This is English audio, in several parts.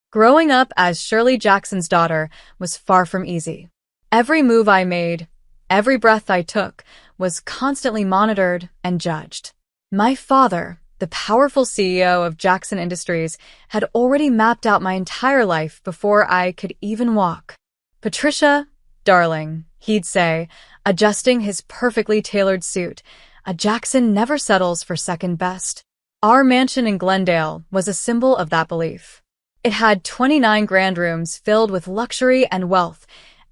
Growing up as Shirley Jackson's daughter was far from easy. Every move I made, every breath I took, was constantly monitored and judged. My father, the powerful CEO of Jackson Industries, had already mapped out my entire life before I could even walk. "Patricia, darling," he'd say, adjusting his perfectly tailored suit, "a Jackson never settles for second best." Our mansion in Glendale was a symbol of that belief. It had 29 grand rooms filled with luxury and wealth,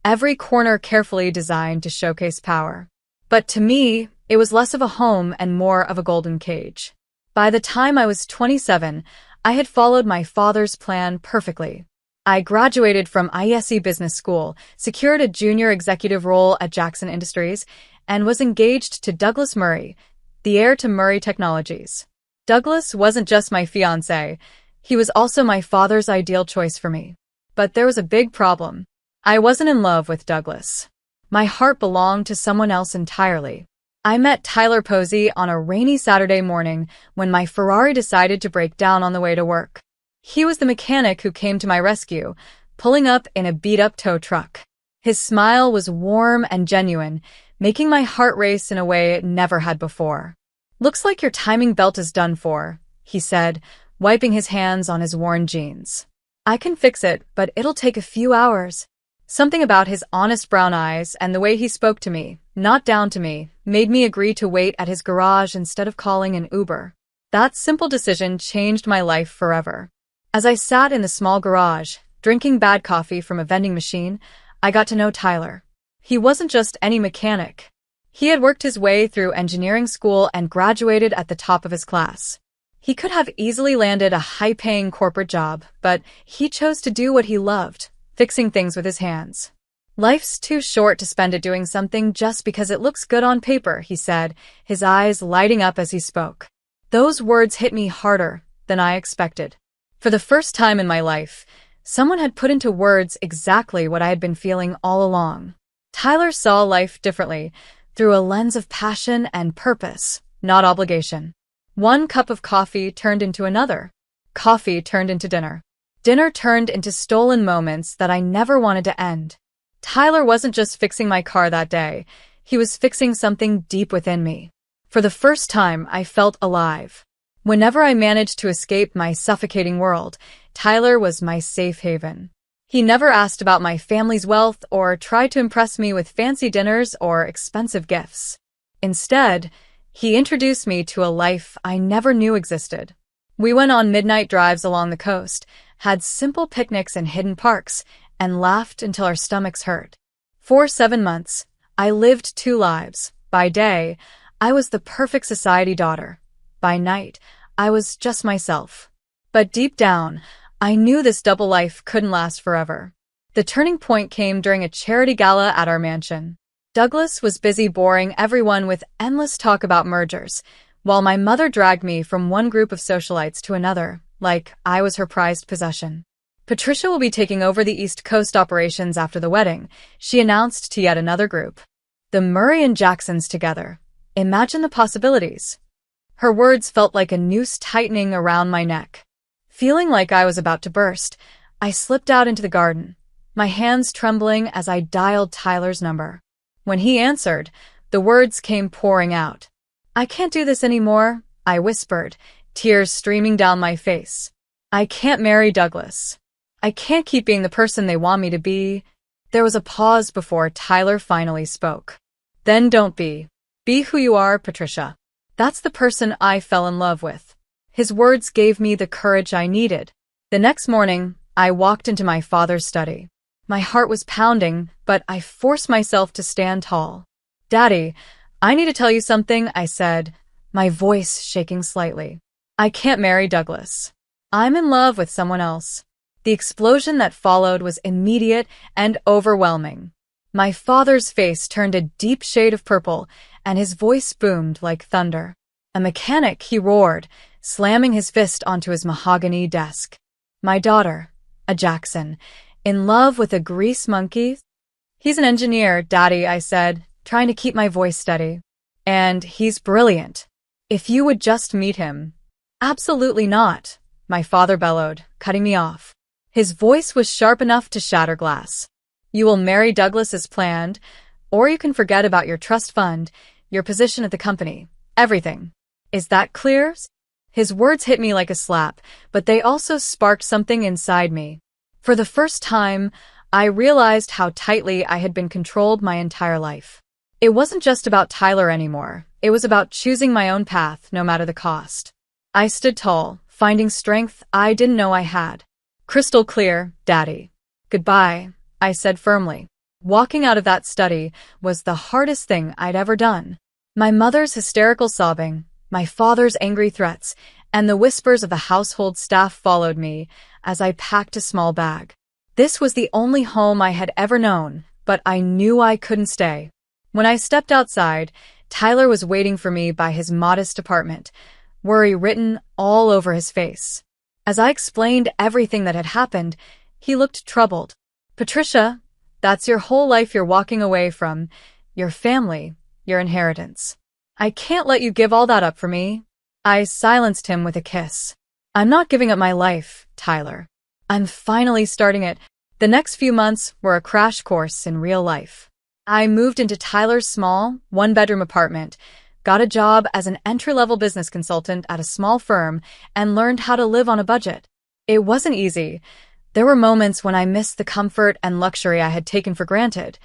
every corner carefully designed to showcase power. But to me, it was less of a home and more of a golden cage. By the time I was 27, I had followed my father's plan perfectly. I graduated from ISE Business School, secured a junior executive role at Jackson Industries, and was engaged to Douglas Murray, the heir to Murray Technologies. Douglas wasn't just my fiancé, he was also my father's ideal choice for me. But there was a big problem. I wasn't in love with Douglas. My heart belonged to someone else entirely. I met Tyler Posey on a rainy Saturday morning when my Ferrari decided to break down on the way to work. He was the mechanic who came to my rescue, pulling up in a beat-up tow truck. His smile was warm and genuine, making my heart race in a way it never had before. "Looks like your timing belt is done for," he said, wiping his hands on his worn jeans. "I can fix it, but it'll take a few hours." Something about his honest brown eyes and the way he spoke to me, not down to me, made me agree to wait at his garage instead of calling an Uber. That simple decision changed my life forever. As I sat in the small garage, drinking bad coffee from a vending machine, I got to know Tyler. He wasn't just any mechanic. He had worked his way through engineering school and graduated at the top of his class. He could have easily landed a high-paying corporate job, but he chose to do what he loved, fixing things with his hands. "Life's too short to spend it doing something just because it looks good on paper," he said, his eyes lighting up as he spoke. Those words hit me harder than I expected. For the first time in my life, someone had put into words exactly what I had been feeling all along. Tyler saw life differently, through a lens of passion and purpose, not obligation. One cup of coffee turned into another. Coffee turned into dinner. Dinner turned into stolen moments that I never wanted to end. Tyler wasn't just fixing my car that day. He was fixing something deep within me. For the first time, I felt alive. Whenever I managed to escape my suffocating world, Tyler was my safe haven. He never asked about my family's wealth or tried to impress me with fancy dinners or expensive gifts. Instead, he introduced me to a life I never knew existed. We went on midnight drives along the coast, had simple picnics in hidden parks, and laughed until our stomachs hurt. For 7 months, I lived 2 lives. By day, I was the perfect society daughter. By night, I was just myself. But deep down, I knew this double life couldn't last forever. The turning point came during a charity gala at our mansion. Douglas was busy boring everyone with endless talk about mergers, while my mother dragged me from one group of socialites to another, like I was her prized possession. "Patricia will be taking over the East Coast operations after the wedding," she announced to yet another group. "The Murray and Jacksons together. Imagine the possibilities." Her words felt like a noose tightening around my neck. Feeling like I was about to burst, I slipped out into the garden, my hands trembling as I dialed Tyler's number. When he answered, the words came pouring out. "I can't do this anymore," I whispered, tears streaming down my face. "I can't marry Douglas. I can't keep being the person they want me to be." There was a pause before Tyler finally spoke. "Then don't be. Be who you are, Patricia. That's the person I fell in love with." His words gave me the courage I needed. The next morning, I walked into my father's study. My heart was pounding, but I forced myself to stand tall. "Daddy, I need to tell you something," I said, my voice shaking slightly. "I can't marry Douglas. I'm in love with someone else." The explosion that followed was immediate and overwhelming. My father's face turned a deep shade of purple, and his voice boomed like thunder. "A mechanic," he roared, slamming his fist onto his mahogany desk. "My daughter, a Jackson, in love with a grease monkey?" "He's an engineer, Daddy," I said, trying to keep my voice steady. "And he's brilliant. If you would just meet him." "Absolutely not," my father bellowed, cutting me off. His voice was sharp enough to shatter glass. You will marry Douglas as planned, or you can forget about your trust fund, your position at the company, everything. Is that clear? His words hit me like a slap, but they also sparked something inside me. For the first time, I realized how tightly I had been controlled my entire life. It wasn't just about Tyler anymore. It was about choosing my own path, no matter the cost. I stood tall, finding strength I didn't know I had. Crystal clear, Daddy. Goodbye, I said firmly. Walking out of that study was the hardest thing I'd ever done. My mother's hysterical sobbing, my father's angry threats, and the whispers of the household staff followed me as I packed a small bag. This was the only home I had ever known, but I knew I couldn't stay. When I stepped outside, Tyler was waiting for me by his modest apartment, worry written all over his face. As I explained everything that had happened, he looked troubled. Patricia, that's your whole life you're walking away from, your family, your inheritance. I can't let you give all that up for me. I silenced him with a kiss. I'm not giving up my life, Tyler. I'm finally starting it. The next few months were a crash course in real life. I moved into Tyler's small, one-bedroom apartment, got a job as an entry-level business consultant at a small firm, and learned how to live on a budget. It wasn't easy. There were moments when I missed the comfort and luxury I had taken for granted,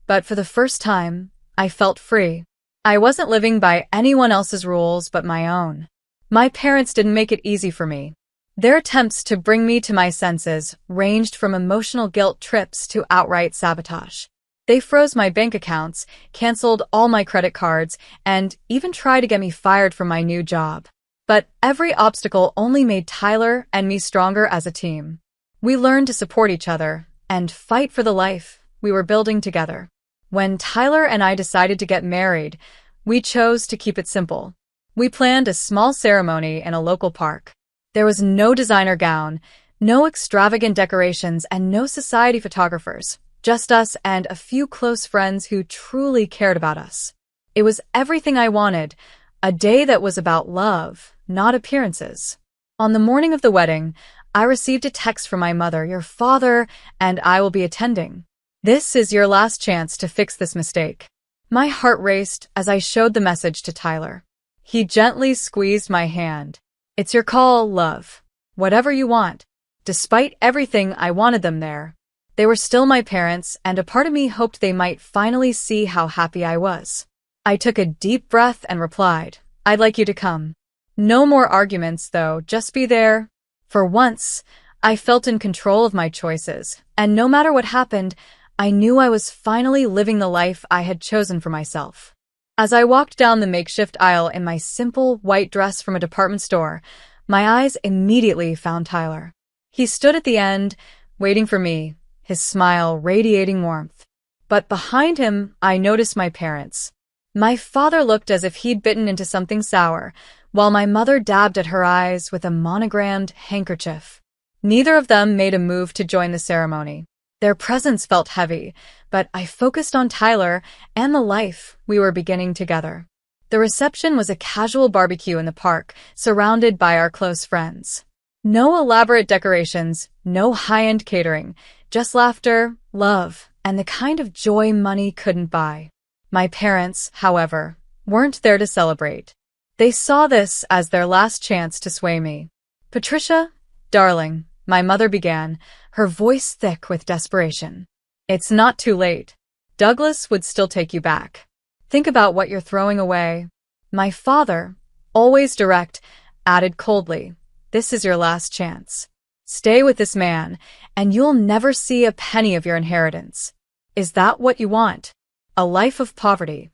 but for the first time, I felt free. I wasn't living by anyone else's rules but my own. My parents didn't make it easy for me. Their attempts to bring me to my senses ranged from emotional guilt trips to outright sabotage. They froze my bank accounts, canceled all my credit cards, and even tried to get me fired from my new job. But every obstacle only made Tyler and me stronger as a team. We learned to support each other and fight for the life we were building together. When Tyler and I decided to get married, we chose to keep it simple. We planned a small ceremony in a local park. There was no designer gown, no extravagant decorations, and no society photographers. Just us and a few close friends who truly cared about us. It was everything I wanted, a day that was about love, not appearances. On the morning of the wedding, I received a text from my mother, "Your father and I will be attending. This is your last chance to fix this mistake." My heart raced as I showed the message to Tyler. He gently squeezed my hand. "It's your call, love. Whatever you want." Despite everything, I wanted them there. They were still my parents, and a part of me hoped they might finally see how happy I was. I took a deep breath and replied, "I'd like you to come." No more arguments, though, just be there. For once, I felt in control of my choices, and no matter what happened, I knew I was finally living the life I had chosen for myself. As I walked down the makeshift aisle in my simple white dress from a department store, my eyes immediately found Tyler. He stood at the end, waiting for me, his smile radiating warmth. But behind him, I noticed my parents. My father looked as if he'd bitten into something sour, while my mother dabbed at her eyes with a monogrammed handkerchief. Neither of them made a move to join the ceremony. Their presence felt heavy, but I focused on Tyler and the life we were beginning together. The reception was a casual barbecue in the park, surrounded by our close friends. No elaborate decorations, no high-end catering, just laughter, love, and the kind of joy money couldn't buy. My parents, however, weren't there to celebrate. They saw this as their last chance to sway me. "Patricia, darling," my mother began, her voice thick with desperation. "It's not too late. Douglas would still take you back. Think about what you're throwing away." My father, always direct, added coldly, "This is your last chance. Stay with this man, and you'll never see a penny of your inheritance. Is that what you want? A life of poverty?"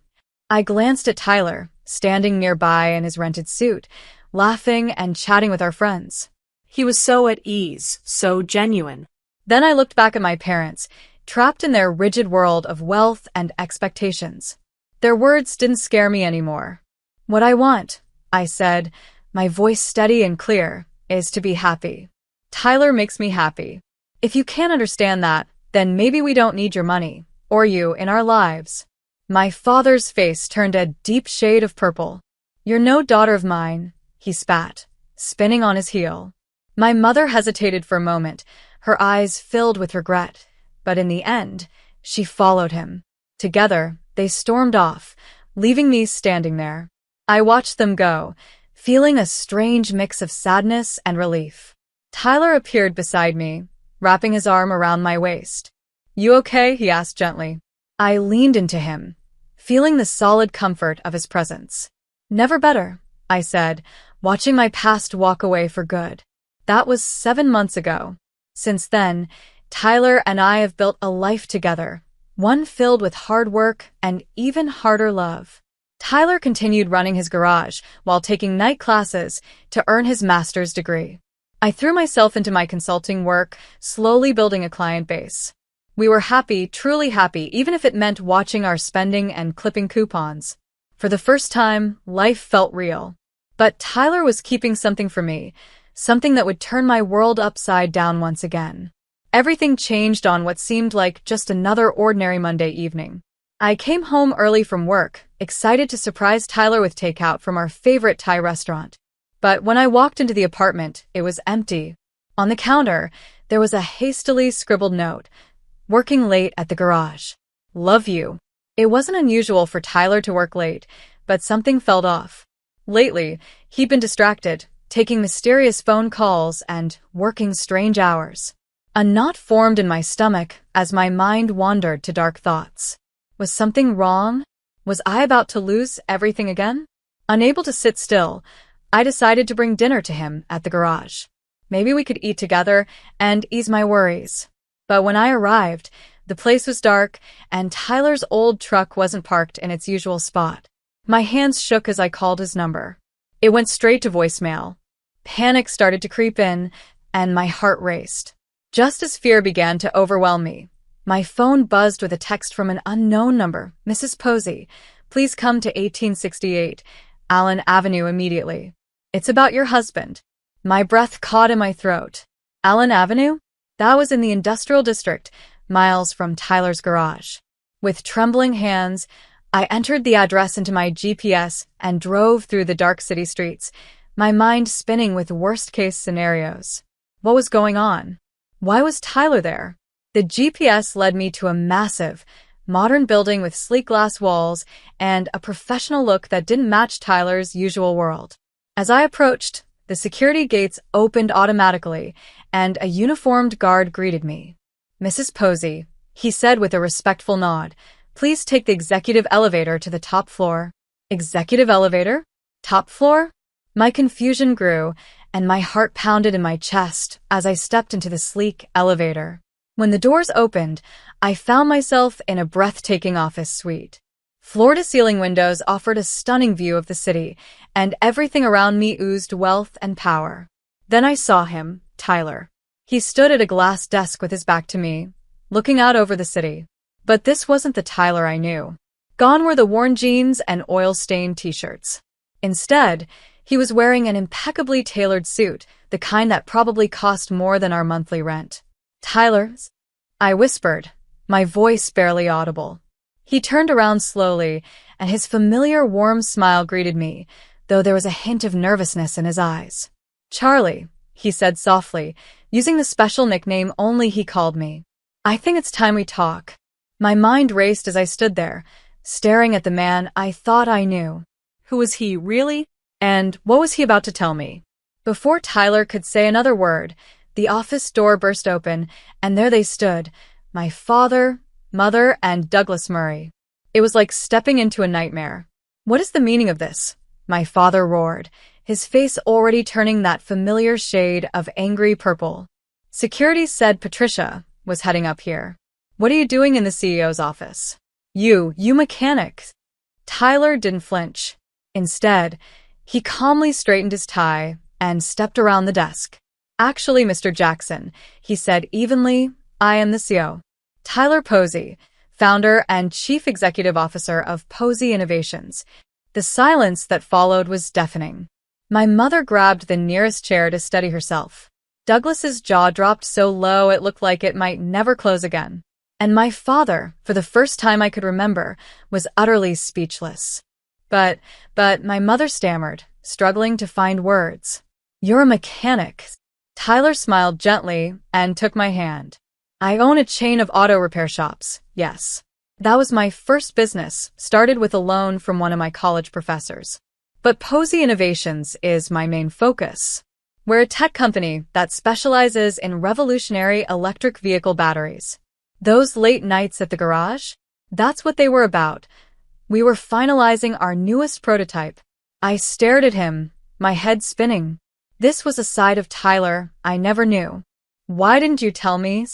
I glanced at Tyler, standing nearby in his rented suit, laughing and chatting with our friends. He was so at ease, so genuine. Then I looked back at my parents, trapped in their rigid world of wealth and expectations. Their words didn't scare me anymore. "What I want," I said, my voice steady and clear, "is to be happy. Tyler makes me happy. If you can't understand that, then maybe we don't need your money, or you, in our lives." My father's face turned a deep shade of purple. "You're no daughter of mine," he spat, spinning on his heel. My mother hesitated for a moment, her eyes filled with regret. But in the end, she followed him. Together, they stormed off, leaving me standing there. I watched them go, feeling a strange mix of sadness and relief. Tyler appeared beside me, wrapping his arm around my waist. "You okay?" he asked gently. I leaned into him, feeling the solid comfort of his presence. "Never better," I said, watching my past walk away for good. That was 7 months ago. Since then, Tyler and I have built a life together, one filled with hard work and even harder love. Tyler continued running his garage while taking night classes to earn his master's degree. I threw myself into my consulting work, slowly building a client base. We were happy, truly happy, even if it meant watching our spending and clipping coupons. For the first time, life felt real. But Tyler was keeping something for me, something that would turn my world upside down once again. Everything changed on what seemed like just another ordinary Monday evening. I came home early from work, excited to surprise Tyler with takeout from our favorite Thai restaurant. But when I walked into the apartment, it was empty. On the counter, there was a hastily scribbled note, "Working late at the garage. Love you." It wasn't unusual for Tyler to work late, but something felt off. Lately, he'd been distracted, taking mysterious phone calls and working strange hours. A knot formed in my stomach as my mind wandered to dark thoughts. Was something wrong? Was I about to lose everything again? Unable to sit still, I decided to bring dinner to him at the garage. Maybe we could eat together and ease my worries. But when I arrived, the place was dark, and Tyler's old truck wasn't parked in its usual spot. My hands shook as I called his number. It went straight to voicemail. Panic started to creep in, and my heart raced. Just as fear began to overwhelm me, my phone buzzed with a text from an unknown number. "Mrs. Posey, please come to 1868 Allen Avenue immediately. It's about your husband." My breath caught in my throat. Allen Avenue? That was in the industrial district, miles from Tyler's garage. With trembling hands, I entered the address into my GPS and drove through the dark city streets, my mind spinning with worst-case scenarios. What was going on? Why was Tyler there? The GPS led me to a massive, modern building with sleek glass walls and a professional look that didn't match Tyler's usual world. As I approached, the security gates opened automatically, and a uniformed guard greeted me. "Mrs. Posey," he said with a respectful nod, "please take the executive elevator to the top floor." Executive elevator? Top floor? My confusion grew, and my heart pounded in my chest as I stepped into the sleek elevator. When the doors opened, I found myself in a breathtaking office suite. Floor-to-ceiling windows offered a stunning view of the city, and everything around me oozed wealth and power. Then I saw him, Tyler. He stood at a glass desk with his back to me, looking out over the city. But this wasn't the Tyler I knew. Gone were the worn jeans and oil-stained t-shirts. Instead, he was wearing an impeccably tailored suit, the kind that probably cost more than our monthly rent. "Tyler's?" I whispered, my voice barely audible. He turned around slowly, and his familiar warm smile greeted me, though there was a hint of nervousness in his eyes. "Charlie," he said softly, using the special nickname only he called me. "I think it's time we talk." My mind raced as I stood there, staring at the man I thought I knew. Who was he, really? And what was he about to tell me? Before Tyler could say another word, the office door burst open, and there they stood, my father, mother, and Douglas Murray. It was like stepping into a nightmare. "What is the meaning of this?" my father roared, his face already turning that familiar shade of angry purple. "Security said Patricia was heading up here. What are you doing in the CEO's office?" You mechanic." Tyler didn't flinch. Instead, he calmly straightened his tie and stepped around the desk. "Actually, Mr. Jackson," he said evenly, "I am the CEO. Tyler Posey, founder and chief executive officer of Posey Innovations." The silence that followed was deafening. My mother grabbed the nearest chair to steady herself. Douglas's jaw dropped so low it looked like it might never close again. And my father, for the first time I could remember, was utterly speechless. But my mother stammered, struggling to find words. "You're a mechanic." Tyler smiled gently and took my hand. I own a chain of auto repair shops, yes. That was my first business, started with a loan from one of my college professors. But Posey Innovations is my main focus. We're a tech company that specializes in revolutionary electric vehicle batteries. Those late nights at the garage? That's what they were about. We were finalizing our newest prototype. I stared at him, my head spinning. This was a side of Tyler I never knew. Why didn't you tell me?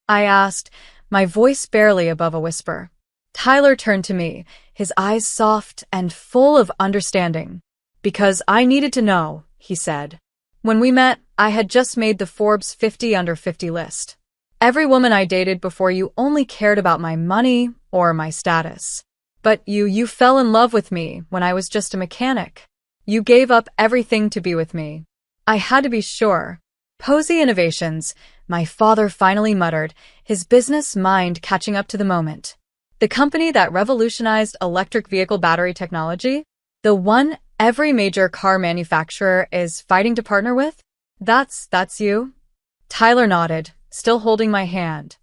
I asked, my voice barely above a whisper. Tyler turned to me, his eyes soft and full of understanding. Because I needed to know, he said. When we met, I had just made the Forbes 50 under 50 list. Every woman I dated before you only cared about my money or my status. But you fell in love with me when I was just a mechanic. You gave up everything to be with me. I had to be sure. Posey Innovations, my father finally muttered, his business mind catching up to the moment. The company that revolutionized electric vehicle battery technology? The one every major car manufacturer is fighting to partner with? That's you? Tyler nodded, still holding my hand.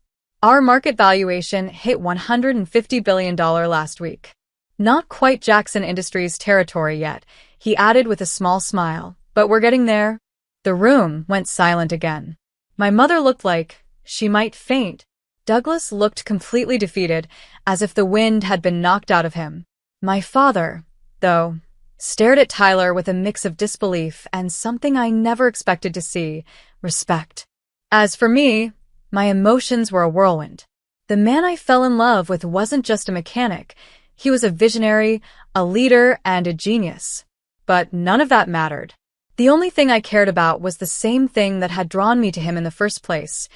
Our market valuation hit $150 billion last week. Not quite Jackson Industries territory yet, he added with a small smile, but we're getting there. The room went silent again. My mother looked like she might faint. Douglas looked completely defeated, as if the wind had been knocked out of him. My father, though, stared at Tyler with a mix of disbelief and something I never expected to see, respect. As for me, my emotions were a whirlwind. The man I fell in love with wasn't just a mechanic. He was a visionary, a leader, and a genius. But none of that mattered. The only thing I cared about was the same thing that had drawn me to him in the first place.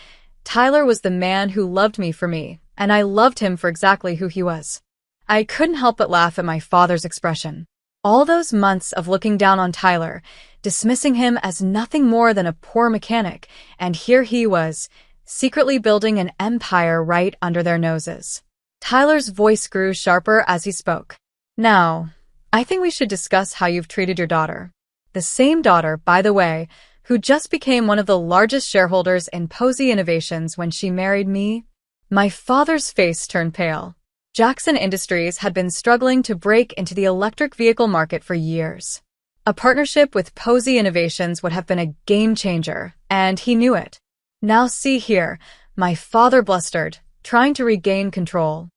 Tyler was the man who loved me for me, and I loved him for exactly who he was. I couldn't help but laugh at my father's expression. All those months of looking down on Tyler, dismissing him as nothing more than a poor mechanic, and here he was, secretly building an empire right under their noses. Tyler's voice grew sharper as he spoke. Now, I think we should discuss how you've treated your daughter. The same daughter, by the way, who just became one of the largest shareholders in Posey Innovations when she married me. My father's face turned pale. Jackson Industries had been struggling to break into the electric vehicle market for years. A partnership with Posey Innovations would have been a game changer, and he knew it. Now see here, my father blustered, trying to regain control.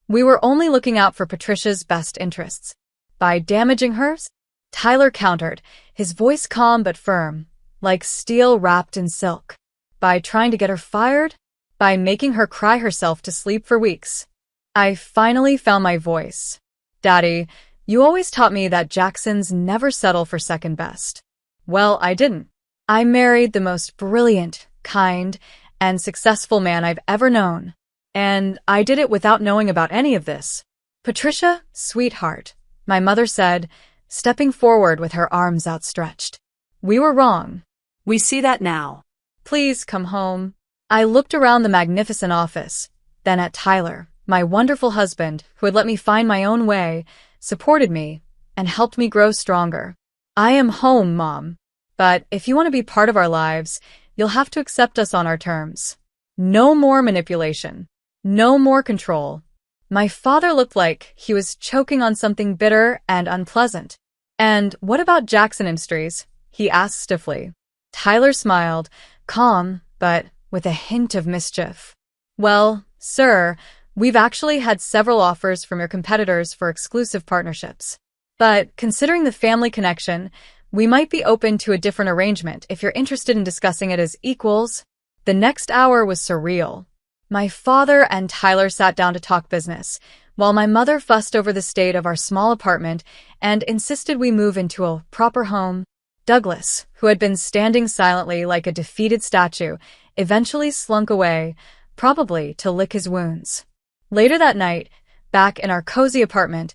We were only looking out for Patricia's best interests. By damaging hers? Tyler countered, his voice calm but firm, like steel wrapped in silk. By trying to get her fired? By making her cry herself to sleep for weeks. I finally found my voice. Daddy, you always taught me that Jacksons never settle for second best. Well, I didn't. I married the most brilliant, kind, and successful man I've ever known. And I did it without knowing about any of this. Patricia, sweetheart, my mother said, stepping forward with her arms outstretched. We were wrong. We see that now. Please come home. I looked around the magnificent office, then at Tyler, my wonderful husband, who had let me find my own way, supported me, and helped me grow stronger. I am home, Mom. But if you want to be part of our lives, you'll have to accept us on our terms. No more manipulation. No more control. My father looked like he was choking on something bitter and unpleasant. And what about Jackson Industries? He asked stiffly. Tyler smiled, calm, but with a hint of mischief. Well, sir, we've actually had several offers from your competitors for exclusive partnerships. But considering the family connection, we might be open to a different arrangement if you're interested in discussing it as equals. The next hour was surreal. My father and Tyler sat down to talk business, while my mother fussed over the state of our small apartment and insisted we move into a proper home. Douglas, who had been standing silently like a defeated statue, eventually slunk away, probably to lick his wounds. Later that night, back in our cozy apartment,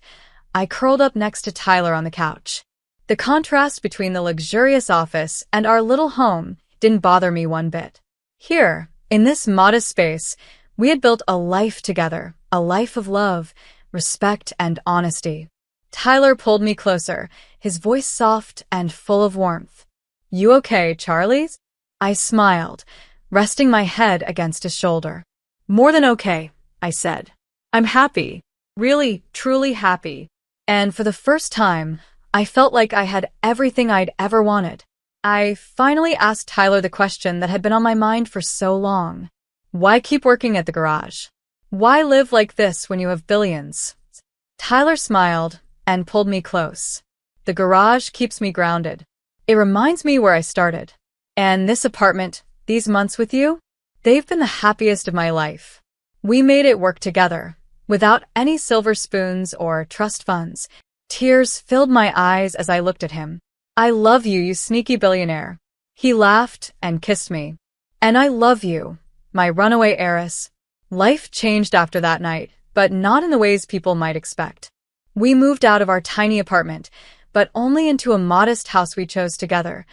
I curled up next to Tyler on the couch. The contrast between the luxurious office and our little home didn't bother me one bit. Here, in this modest space, we had built a life together, a life of love, respect, and honesty. Tyler pulled me closer, his voice soft and full of warmth. You okay, Charlie? I smiled, resting my head against his shoulder. More than okay, I said. I'm happy. Really, truly happy. And for the first time, I felt like I had everything I'd ever wanted. I finally asked Tyler the question that had been on my mind for so long. Why keep working at the garage? Why live like this when you have billions? Tyler smiled and pulled me close. The garage keeps me grounded. It reminds me where I started. And this apartment, these months with you, they've been the happiest of my life. We made it work together, without any silver spoons or trust funds. Tears filled my eyes as I looked at him. I love you, you sneaky billionaire. He laughed and kissed me. And I love you, my runaway heiress. Life changed after that night, but not in the ways people might expect. We moved out of our tiny apartment, but only into a modest house we chose together.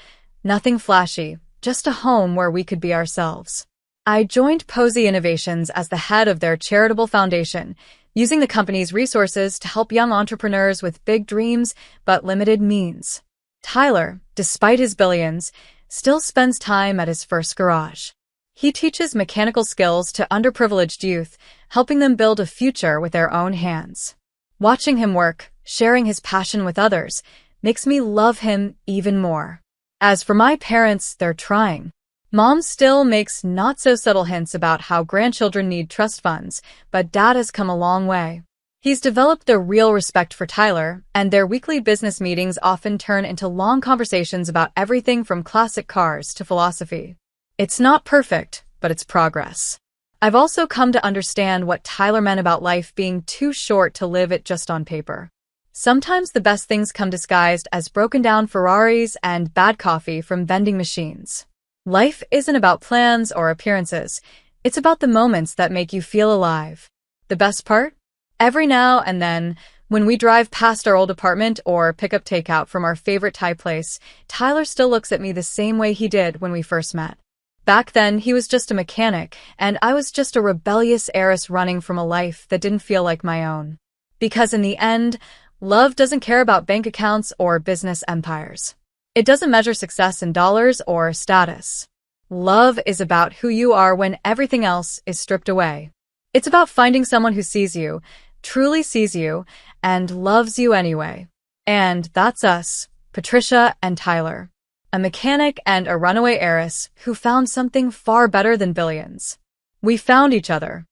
Nothing flashy, just a home where we could be ourselves. I joined Posey Innovations as the head of their charitable foundation, using the company's resources to help young entrepreneurs with big dreams but limited means. Tyler, despite his billions, still spends time at his first garage. He teaches mechanical skills to underprivileged youth, helping them build a future with their own hands. Watching him work, sharing his passion with others, makes me love him even more. As for my parents, they're trying. Mom still makes not-so-subtle hints about how grandchildren need trust funds, but Dad has come a long way. He's developed a real respect for Tyler, and their weekly business meetings often turn into long conversations about everything from classic cars to philosophy. It's not perfect, but it's progress. I've also come to understand what Tyler meant about life being too short to live it just on paper. Sometimes the best things come disguised as broken-down Ferraris and bad coffee from vending machines. Life isn't about plans or appearances. It's about the moments that make you feel alive. The best part? Every now and then, when we drive past our old apartment or pick up takeout from our favorite Thai place, Tyler still looks at me the same way he did when we first met. Back then, he was just a mechanic, and I was just a rebellious heiress running from a life that didn't feel like my own. Because in the end, love doesn't care about bank accounts or business empires. It doesn't measure success in dollars or status. Love is about who you are when everything else is stripped away. It's about finding someone who sees you, truly sees you, and loves you anyway. And that's us, Patricia and Tyler. A mechanic and a runaway heiress who found something far better than billions. We found each other.